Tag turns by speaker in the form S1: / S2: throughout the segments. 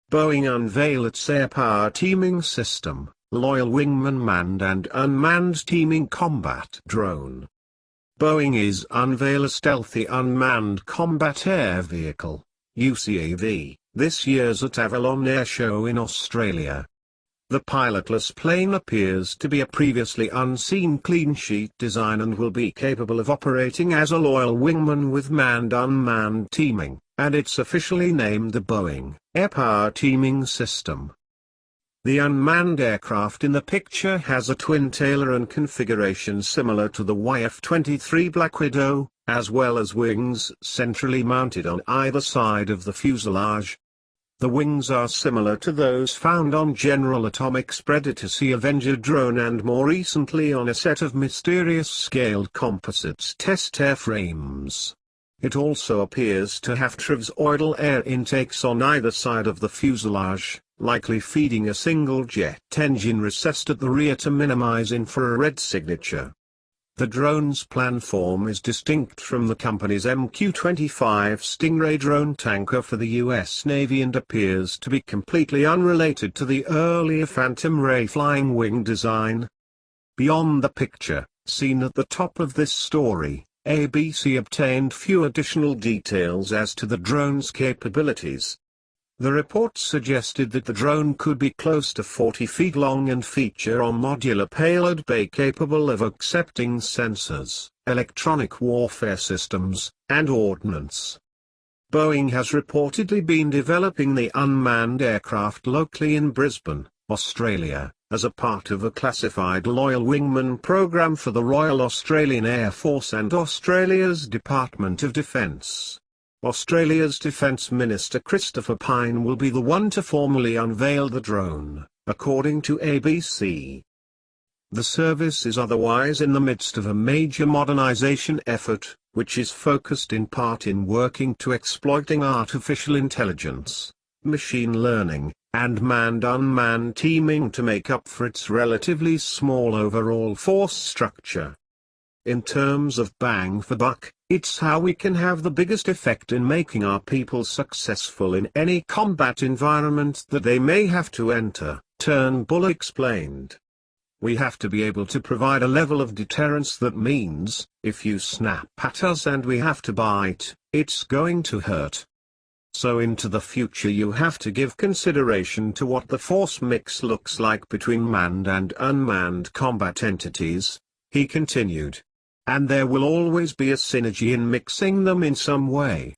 S1: Boeing unveil its air-power teaming system, Loyal Wingman manned and unmanned teaming combat drone. Boeing is unveil a stealthy unmanned combat air vehicle, UCAV, this year's at Avalon Air Show in Australia. The pilotless plane appears to be a previously unseen clean sheet design and will be capable of operating as a Loyal Wingman with manned-unmanned teaming, and it's officially named the Boeing Air-Power Teaming System. The unmanned aircraft in the picture has a twin-tail and configuration similar to the YF-23 Black Widow, as well as wings centrally mounted on either side of the fuselage. The wings are similar to those found on General Atomic's Predator C Avenger drone and more recently on a set of mysterious scaled composites test airframes. It also appears to have trapezoidal air intakes on either side of the fuselage, likely feeding a single jet engine recessed at the rear to minimize infrared signature. The drone's planform is distinct from the company's MQ-25 Stingray drone tanker for the U.S. Navy and appears to be completely unrelated to the earlier Phantom Ray flying wing design. Beyond the picture, seen at the top of this story, ABC obtained few additional details as to the drone's capabilities. The report suggested that the drone could be close to 40 feet long and feature a modular payload bay capable of accepting sensors, electronic warfare systems, and ordnance. Boeing has reportedly been developing the unmanned aircraft locally in Brisbane, Australia, as a part of a classified Loyal Wingman program for the Royal Australian Air Force and Australia's Department of Defence. Australia's Defence Minister Christopher Pyne will be the one to formally unveil the drone, according to ABC. The service is otherwise in the midst of a major modernisation effort, which is focused in part in working to exploiting artificial intelligence, machine learning, and manned-unmanned teaming to make up for its relatively small overall force structure. In terms of bang for buck, it's how we can have the biggest effect in making our people successful in any combat environment that they may have to enter, Turnbull explained. We have to be able to provide a level of deterrence that means, if you snap at us and we have to bite, it's going to hurt. So into the future you have to give consideration to what the force mix looks like between manned and unmanned combat entities, he continued. And there will always be a synergy in mixing them in some way.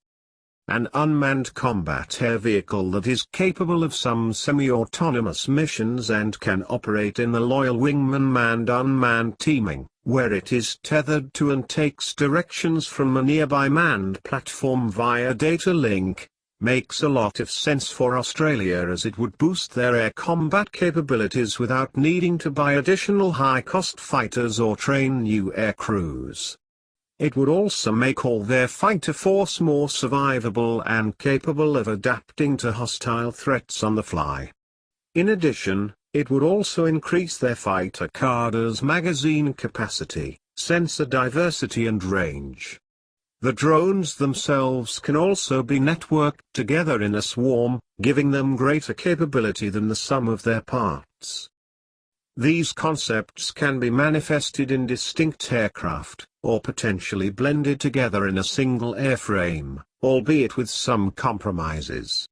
S1: An unmanned combat air vehicle that is capable of some semi-autonomous missions and can operate in the Loyal Wingman manned-unmanned teaming, where it is tethered to and takes directions from a nearby manned platform via data link, makes a lot of sense for Australia as it would boost their air combat capabilities without needing to buy additional high-cost fighters or train new air crews. It would also make all their fighter force more survivable and capable of adapting to hostile threats on the fly. In addition, it would also increase their fighter cadre's magazine capacity, sensor diversity and range. The drones themselves can also be networked together in a swarm, giving them greater capability than the sum of their parts. These concepts can be manifested in distinct aircraft, or potentially blended together in a single airframe, albeit with some compromises.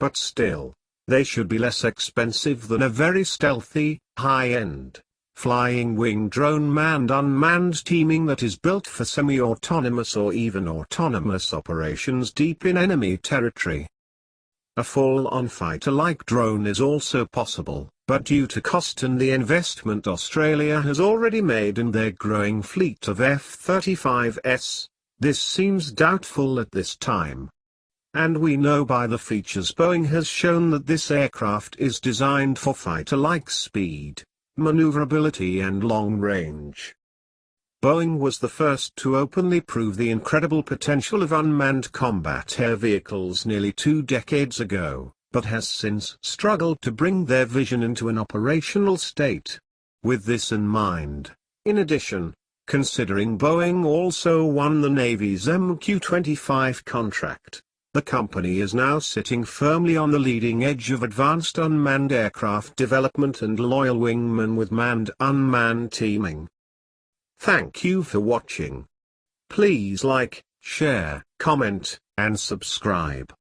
S1: But still, they should be less expensive than a very stealthy, high-end, flying wing drone manned-unmanned teaming that is built for semi-autonomous or even autonomous operations deep in enemy territory. A full-on fighter-like drone is also possible, but due to cost and the investment Australia has already made in their growing fleet of F-35s, this seems doubtful at this time. And we know by the features Boeing has shown that this aircraft is designed for fighter-like speed, maneuverability and long range. Boeing was the first to openly prove the incredible potential of unmanned combat air vehicles nearly 2 decades ago, but has since struggled to bring their vision into an operational state. With this in mind, in addition, considering Boeing also won the Navy's MQ-25 contract, The company is now sitting firmly on the leading edge of advanced unmanned aircraft development and loyal wingmen with manned-unmanned teaming. Thank you for watching. Please like, share, comment, and subscribe.